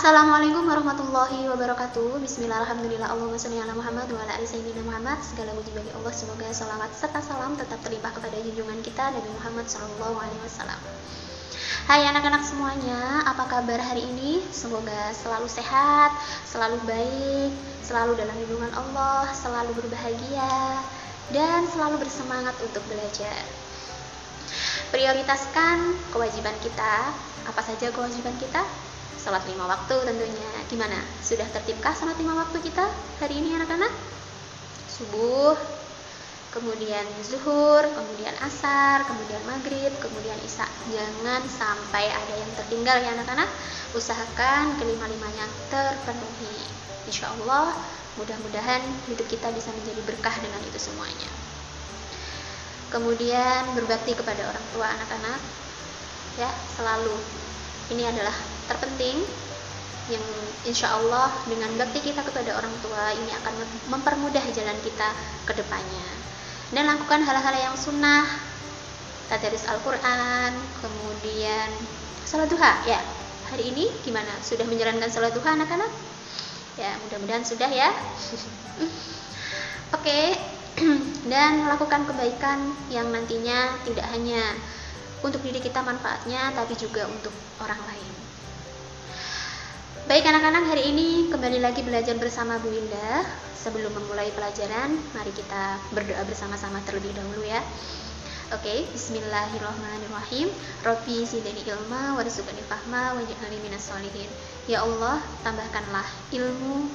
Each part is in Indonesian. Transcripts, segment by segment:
Assalamualaikum warahmatullahi wabarakatuh. Bismillah, alhamdulillah, Allahumma sholli ala Muhammad wa ala ali sayyidina Muhammad. Segala puji bagi Allah, semoga salawat serta salam tetap terlimpah kepada junjungan kita Nabi Muhammad SAW. Hai anak-anak semuanya, apa kabar hari ini? Semoga selalu sehat, selalu baik, selalu dalam lindungan Allah, selalu berbahagia, dan selalu bersemangat untuk belajar. Prioritaskan kewajiban kita. Apa saja kewajiban kita? Salat 5 waktu tentunya. Gimana? Sudah tertibkah salat 5 waktu kita hari ini anak-anak? Subuh, kemudian zuhur, kemudian asar, kemudian maghrib, kemudian isya. Jangan sampai ada yang tertinggal ya anak-anak. Usahakan kelima-limanya terpenuhi. Insya Allah mudah-mudahan hidup kita bisa menjadi berkah dengan itu semuanya. Kemudian berbakti kepada orang tua anak-anak, ya, selalu. Ini adalah terpenting, yang insya Allah dengan bakti kita kepada orang tua ini akan mempermudah jalan kita ke depannya. Dan lakukan hal-hal yang sunnah, tadaris Al-Quran, kemudian salat duha. Ya, hari ini gimana? Sudah menjalankan salat duha anak-anak? Ya, mudah-mudahan sudah ya. Oke. Dan lakukan kebaikan yang nantinya tidak hanya untuk diri kita manfaatnya, tapi juga untuk orang lain. Baik anak-anak, hari ini kembali lagi belajar bersama Bu Winda. Sebelum memulai pelajaran, mari kita berdoa bersama-sama terlebih dahulu ya. Oke, bismillahirrahmanirrahim. Rabbi zidni ilma warzuqni fahma waj'alni minas sholihin. Ya Allah, tambahkanlah ilmu,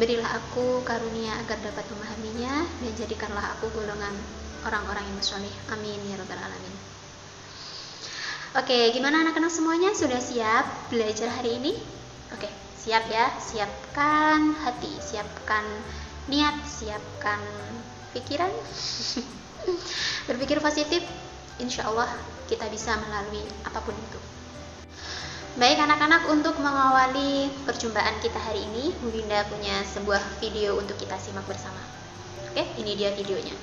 berilah aku karunia agar dapat memahaminya, dan jadikanlah aku golongan orang-orang yang sholih. Amin ya rabbal alamin. Oke, gimana anak-anak semuanya? Sudah siap belajar hari ini? Oke, siap ya. Siapkan hati, siapkan niat, siapkan pikiran. Berpikir positif, insya Allah kita bisa melalui apapun itu. Baik anak-anak, untuk mengawali perjumpaan kita hari ini, Bu Winda punya sebuah video untuk kita simak bersama. Oke, ini dia videonya.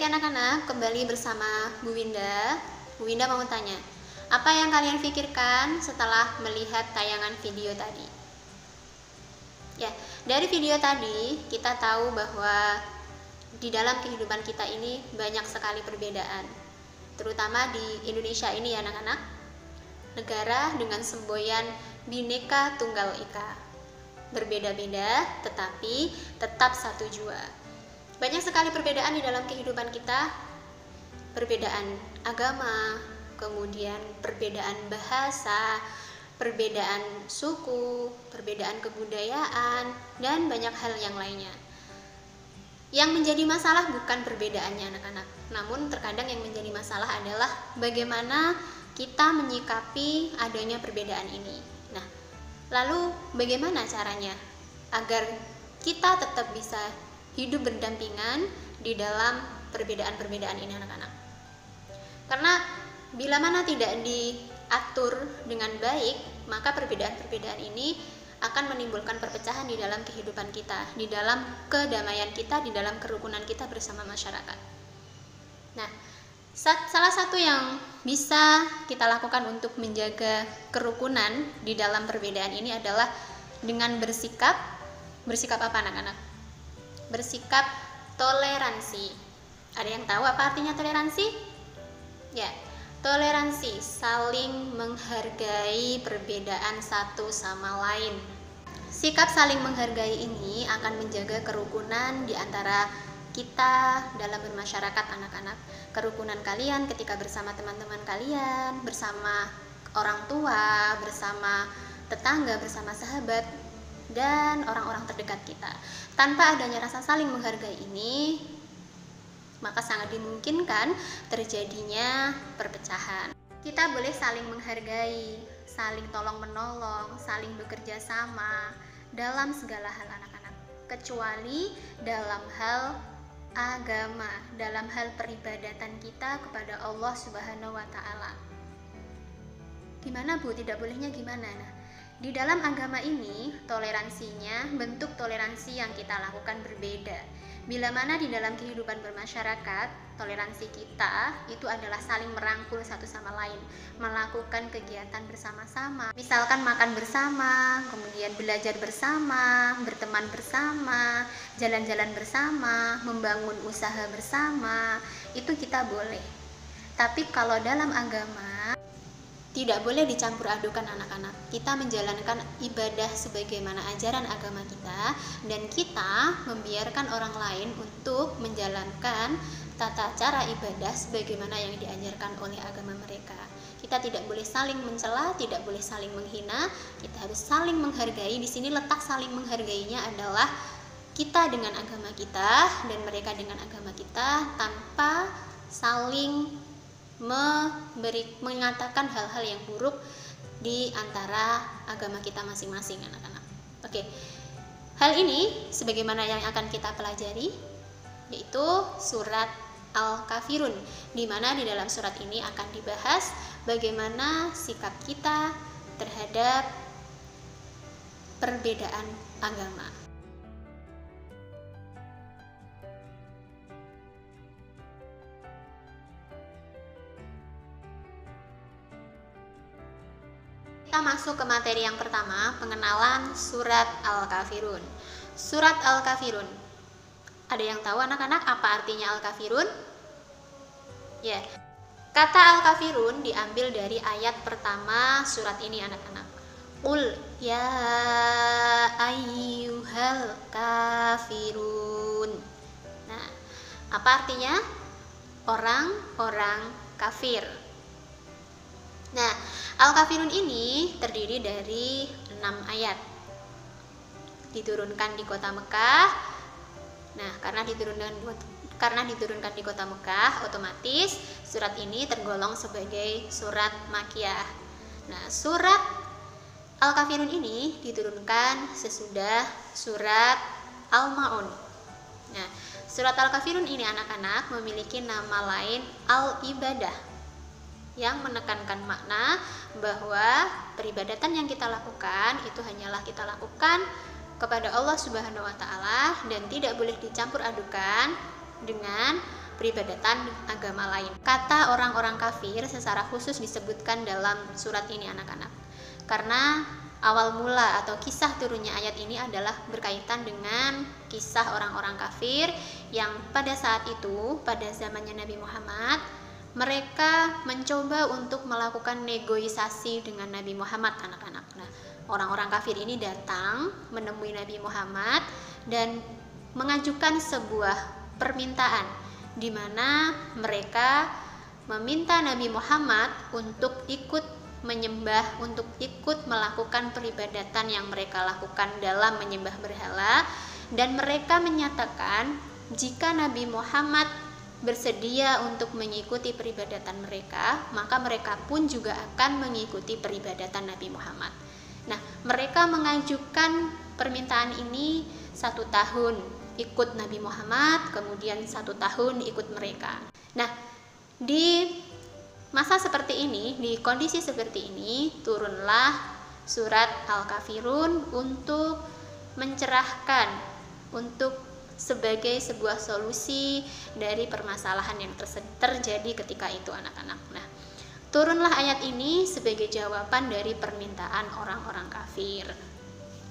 Anak-anak, kembali bersama Bu Winda. Bu Winda mau tanya, apa yang kalian pikirkan setelah melihat tayangan video tadi? Ya, dari video tadi kita tahu bahwa di dalam kehidupan kita ini banyak sekali perbedaan, terutama di Indonesia ini ya anak-anak, negara dengan semboyan Bhinneka Tunggal Ika. Berbeda-beda tetapi tetap satu jua. Banyak sekali perbedaan di dalam kehidupan kita, perbedaan agama, kemudian perbedaan bahasa, perbedaan suku, perbedaan kebudayaan, dan banyak hal yang lainnya. Yang menjadi masalah bukan perbedaannya anak-anak, namun terkadang yang menjadi masalah adalah bagaimana kita menyikapi adanya perbedaan ini. Nah, lalu bagaimana caranya agar kita tetap bisa hidup berdampingan di dalam perbedaan-perbedaan ini anak-anak. Karena bila mana tidak diatur dengan baik, maka perbedaan-perbedaan ini akan menimbulkan perpecahan di dalam kehidupan kita, di dalam kedamaian kita, di dalam kerukunan kita bersama masyarakat. Nah, salah satu yang bisa kita lakukan untuk menjaga kerukunan di dalam perbedaan ini adalah dengan bersikap apa anak-anak? Bersikap toleransi. Ada yang tahu apa artinya toleransi? Ya, toleransi saling menghargai perbedaan satu sama lain. Sikap saling menghargai ini akan menjaga kerukunan di antara kita dalam bermasyarakat anak-anak. Kerukunan kalian ketika bersama teman-teman kalian, bersama orang tua, bersama tetangga, bersama sahabat, dan orang-orang terdekat kita. Tanpa adanya rasa saling menghargai ini, maka sangat dimungkinkan terjadinya perpecahan. Kita boleh saling menghargai, saling tolong-menolong, saling bekerja sama dalam segala hal anak-anak, kecuali dalam hal agama, dalam hal peribadatan kita kepada Allah Subhanahu wa Ta'ala. Gimana Bu, tidak bolehnya gimana? Nah, di dalam agama ini toleransinya, bentuk toleransi yang kita lakukan berbeda. Bila mana di dalam kehidupan bermasyarakat, toleransi kita itu adalah saling merangkul satu sama lain, melakukan kegiatan bersama-sama, misalkan makan bersama, kemudian belajar bersama, berteman bersama, jalan-jalan bersama, membangun usaha bersama, itu kita boleh. Tapi kalau dalam agama tidak boleh dicampur adukan anak-anak. Kita menjalankan ibadah sebagaimana ajaran agama kita, dan kita membiarkan orang lain untuk menjalankan tata cara ibadah sebagaimana yang diajarkan oleh agama mereka. Kita tidak boleh saling mencela, tidak boleh saling menghina, kita harus saling menghargai. Di sini letak saling menghargainya adalah kita dengan agama kita dan mereka dengan agama kita, tanpa saling mengatakan hal-hal yang buruk di antara agama kita masing-masing, anak-anak. Oke, hal ini sebagaimana yang akan kita pelajari, yaitu surat Al-Kafirun, di mana di dalam surat ini akan dibahas bagaimana sikap kita terhadap perbedaan agama. Kita masuk ke materi yang pertama, pengenalan surat Al-Kafirun. Surat Al-Kafirun. Ada yang tahu anak-anak apa artinya Al-Kafirun? Ya. Kata Al-Kafirun diambil dari ayat pertama surat ini, anak-anak. Qul ya ayyuhal kafirun. Nah, apa artinya? Orang-orang kafir. Nah, Al-Kafirun ini terdiri dari 6 ayat. Diturunkan di kota Mekah. Nah, karena diturunkan di kota Mekah, otomatis surat ini tergolong sebagai surat Makkiyah. Nah, surat Al-Kafirun ini diturunkan sesudah surat Al-Ma'un. Nah, surat Al-Kafirun ini, anak-anak, memiliki nama lain Al-Ibadah, yang menekankan makna bahwa peribadatan yang kita lakukan itu hanyalah kita lakukan kepada Allah Subhanahu wa Ta'ala dan tidak boleh dicampur adukan dengan peribadatan agama lain. Kata orang-orang kafir secara khusus disebutkan dalam surat ini, anak-anak, karena awal mula atau kisah turunnya ayat ini adalah berkaitan dengan kisah orang-orang kafir yang pada saat itu, pada zamannya Nabi Muhammad, mereka mencoba untuk melakukan negosiasi dengan Nabi Muhammad, anak-anak. Nah, orang-orang kafir ini datang menemui Nabi Muhammad dan mengajukan sebuah permintaan di mana mereka meminta Nabi Muhammad untuk ikut menyembah, untuk ikut melakukan peribadatan yang mereka lakukan dalam menyembah berhala, dan mereka menyatakan jika Nabi Muhammad bersedia untuk mengikuti peribadatan mereka, maka mereka pun juga akan mengikuti peribadatan Nabi Muhammad. Nah, mereka mengajukan permintaan ini 1 tahun ikut Nabi Muhammad, kemudian 1 tahun ikut mereka. Nah, di masa seperti ini, di kondisi seperti ini, turunlah surat Al-Kafirun untuk mencerahkan, untuk sebagai sebuah solusi dari permasalahan yang terjadi ketika itu, anak-anak. Nah, turunlah ayat ini sebagai jawaban dari permintaan orang-orang kafir.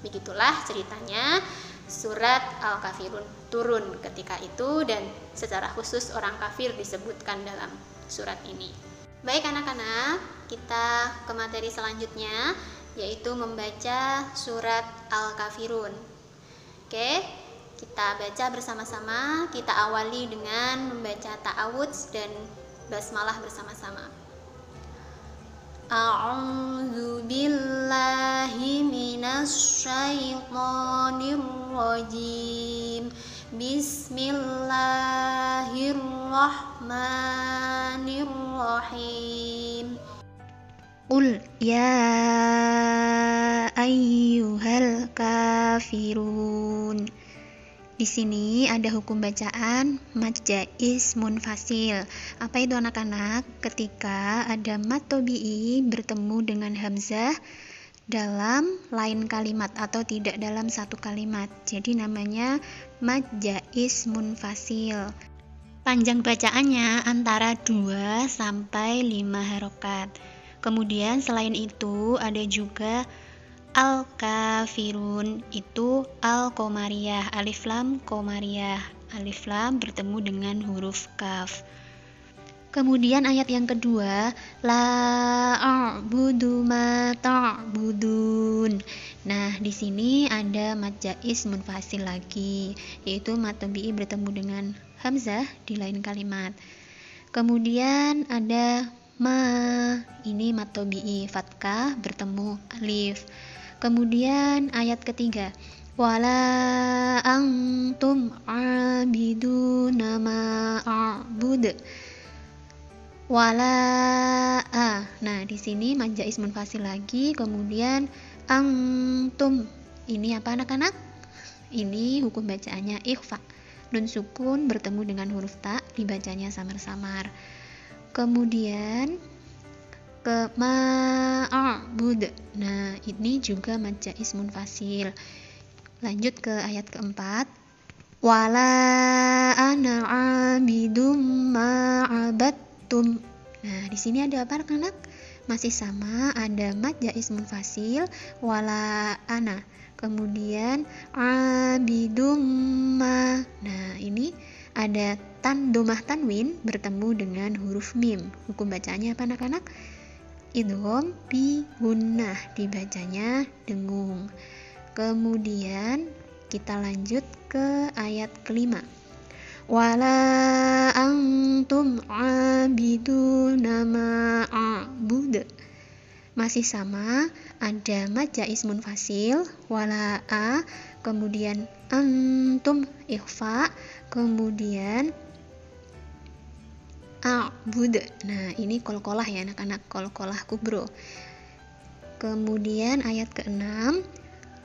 Begitulah ceritanya surat Al-Kafirun turun ketika itu, dan secara khusus orang kafir disebutkan dalam surat ini. Baik anak-anak, kita ke materi selanjutnya, yaitu membaca surat Al-Kafirun. Oke, kita baca bersama-sama. Kita awali dengan membaca ta'awudz dan basmalah bersama-sama. A'udzu billahi minasy syaithanir rajim. Bismillahirrahmanirrahim. Qul ya ayyuhal kafirun. Di sini ada hukum bacaan mad jaiz munfasil. Apa itu anak-anak? Ketika ada mad tabi'i bertemu dengan hamzah dalam lain kalimat atau tidak dalam satu kalimat. Jadi namanya mad jaiz munfasil. Panjang bacaannya antara 2 sampai 5 harokat. Kemudian selain itu ada juga al-kafirun, itu al-qomariyah, alif lam qomariyah, alif lam bertemu dengan huruf kaf. Kemudian ayat yang kedua, la a'budu ma ta'budun. Nah, di sini ada mad jaiz munfasil lagi, yaitu mad tabi'i bertemu dengan hamzah di lain kalimat. Kemudian ada ma, ini mad tabi'i fathah bertemu alif. Kemudian ayat ketiga, wala antum abiduna ma a'bud. Wala a. Nah, di sini mad jaiz munfasil lagi. Kemudian antum. Ini apa anak-anak? Ini hukum bacaannya ikhfa. Nun sukun bertemu dengan huruf ta, dibacanya samar-samar. Kemudian ke ma'abud. Nah, ini juga mad jaiz munfasil. Lanjut ke ayat keempat. Wala ana abidum ma'abattum. Nah, di sini ada apa anak-anak? Masih sama, ada mad jaiz munfasil wala ana. Kemudian abidum ma. Nah, ini ada domah tanwin bertemu dengan huruf mim. Hukum bacaannya apa anak-anak? Idgham bi gunnah, dibacanya dengung. Kemudian kita lanjut ke ayat kelima. Wala antum abiduna ma a'bud. Masih sama, ada mad jaiz munfasil wala a, kemudian antum ikhfa, kemudian a'bud. Nah, ini qalqalah ya anak-anak, qalqalah kubro. Kemudian ayat ke-6,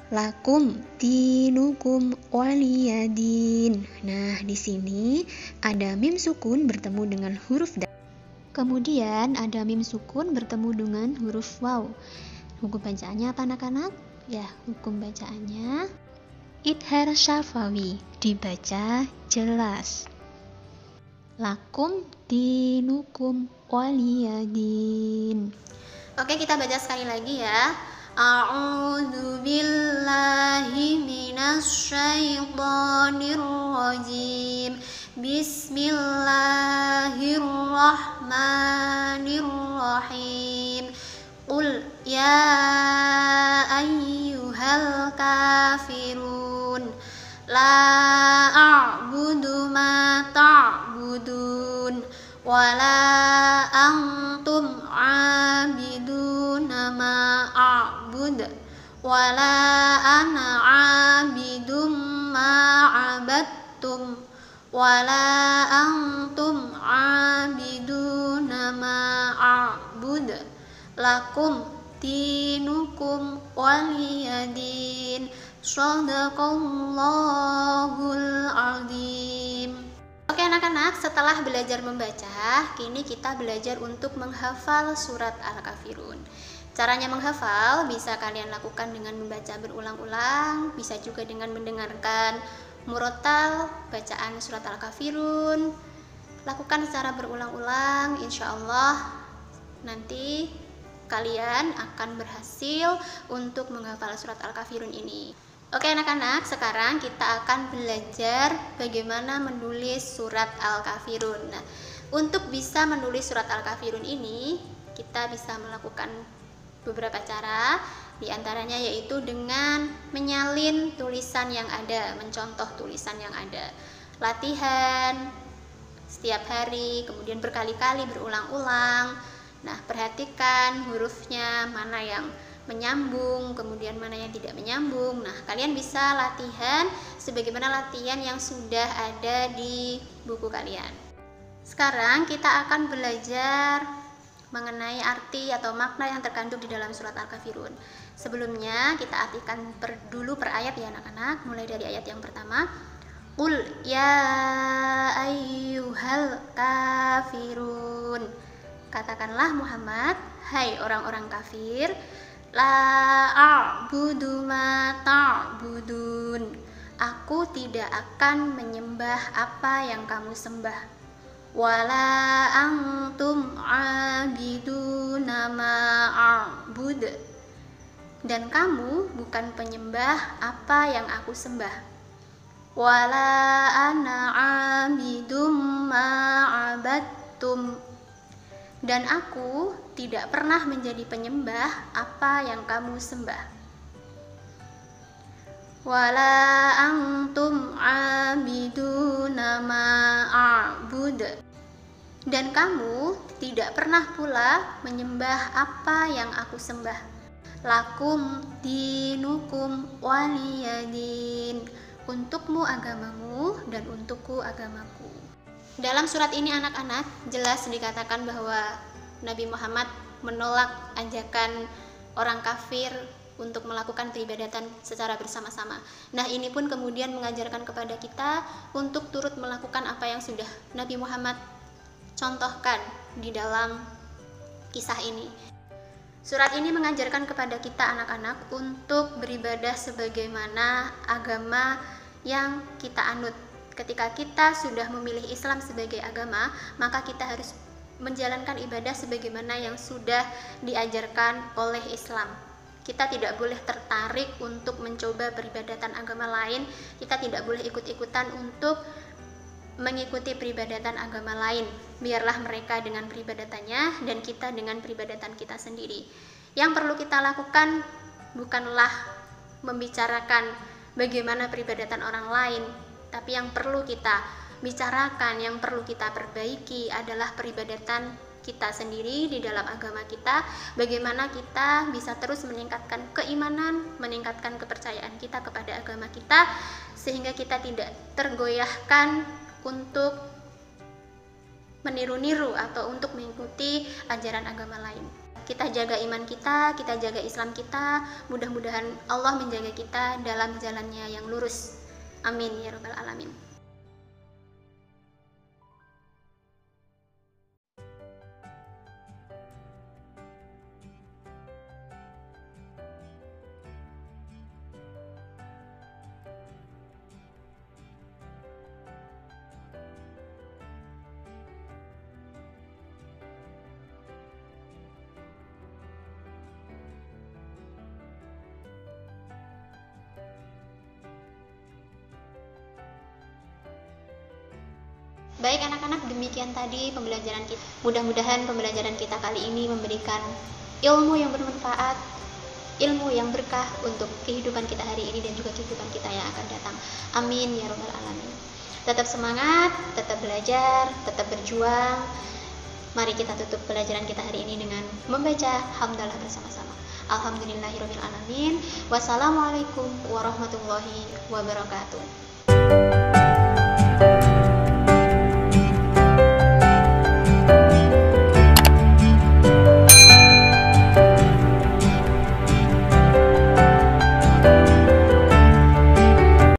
lakum dinukum waliyadin. Nah, di sini ada mim sukun bertemu dengan huruf dal. Kemudian ada mim sukun bertemu dengan huruf waw. Hukum bacaannya apa anak-anak? Ya, hukum bacaannya idhar syafawi, dibaca jelas. Lakum dinukum waliyadin. Oke, kita baca sekali lagi ya. A'udzu billahi minasyaitonir rajim. Bismillahirrahmanirrahim. Qul ya ayyuhal kafirun. La a'budu ma ta'budun. Wala antum abiduna ma a'bud. Wala ana abidum ma abattum. Wala antum abiduna ma a'bud. Lakum dinukum waliyadin. Shadaqallahul azim. Oke anak-anak, setelah belajar membaca, kini kita belajar untuk menghafal surat Al-Kafirun. Caranya menghafal bisa kalian lakukan dengan membaca berulang-ulang, bisa juga dengan mendengarkan murotal bacaan surat Al-Kafirun. Lakukan secara berulang-ulang, insya Allah nanti kalian akan berhasil untuk menghafal surat Al-Kafirun ini. Oke anak-anak, sekarang kita akan belajar bagaimana menulis surat Al-Kafirun. Nah, untuk bisa menulis surat Al-Kafirun ini, kita bisa melakukan beberapa cara. Di antaranya yaitu dengan menyalin tulisan yang ada, mencontoh tulisan yang ada. Latihan setiap hari, kemudian berkali-kali berulang-ulang. Nah, perhatikan hurufnya mana yang menyambung, kemudian mana yang tidak menyambung. Nah, kalian bisa latihan sebagaimana latihan yang sudah ada di buku kalian. Sekarang kita akan belajar mengenai arti atau makna yang terkandung di dalam surat Al-Kafirun. Sebelumnya kita artikan dulu per ayat ya anak-anak, mulai dari ayat yang pertama. Qul ya ayyuhal kafirun. Katakanlah Muhammad, hai orang-orang kafir, la a'budu ma ta'budun. Aku tidak akan menyembah apa yang kamu sembah. Wala antum abiduna ma a'bud. Dan kamu bukan penyembah apa yang aku sembah. Wala ana abidum ma abadtum. Dan aku tidak pernah menjadi penyembah apa yang kamu sembah. Wala antum abiduna ma a'bud. Dan kamu tidak pernah pula menyembah apa yang aku sembah. Lakum dinukum waliyadin. Untukmu agamamu dan untukku agamaku. Dalam surat ini anak-anak jelas dikatakan bahwa Nabi Muhammad menolak ajakan orang kafir untuk melakukan peribadatan secara bersama-sama. Nah, ini pun kemudian mengajarkan kepada kita untuk turut melakukan apa yang sudah Nabi Muhammad contohkan di dalam kisah ini. Surat ini mengajarkan kepada kita anak-anak untuk beribadah sebagaimana agama yang kita anut. Ketika kita sudah memilih Islam sebagai agama, maka kita harus menjalankan ibadah sebagaimana yang sudah diajarkan oleh Islam. Kita tidak boleh tertarik untuk mencoba peribadatan agama lain. Kita tidak boleh ikut-ikutan untuk mengikuti peribadatan agama lain. Biarlah mereka dengan peribadatannya dan kita dengan peribadatan kita sendiri. Yang perlu kita lakukan bukanlah membicarakan bagaimana peribadatan orang lain, tapi yang perlu kita bicarakan, yang perlu kita perbaiki adalah peribadatan kita sendiri di dalam agama kita. Bagaimana kita bisa terus meningkatkan keimanan, meningkatkan kepercayaan kita kepada agama kita, sehingga kita tidak tergoyahkan untuk meniru-niru atau untuk mengikuti ajaran agama lain. Kita jaga iman kita jaga Islam kita. Mudah-mudahan Allah menjaga kita dalam jalannya yang lurus. Amin ya rabbal alamin. Baik anak-anak, demikian tadi pembelajaran kita. Mudah-mudahan pembelajaran kita kali ini memberikan ilmu yang bermanfaat, ilmu yang berkah untuk kehidupan kita hari ini dan juga kehidupan kita yang akan datang. Amin ya rabbal alamin. Tetap semangat, tetap belajar, tetap berjuang. Mari kita tutup pelajaran kita hari ini dengan membaca hamdalah bersama-sama. Alhamdulillahirabbil alamin. Wassalamualaikum warahmatullahi wabarakatuh.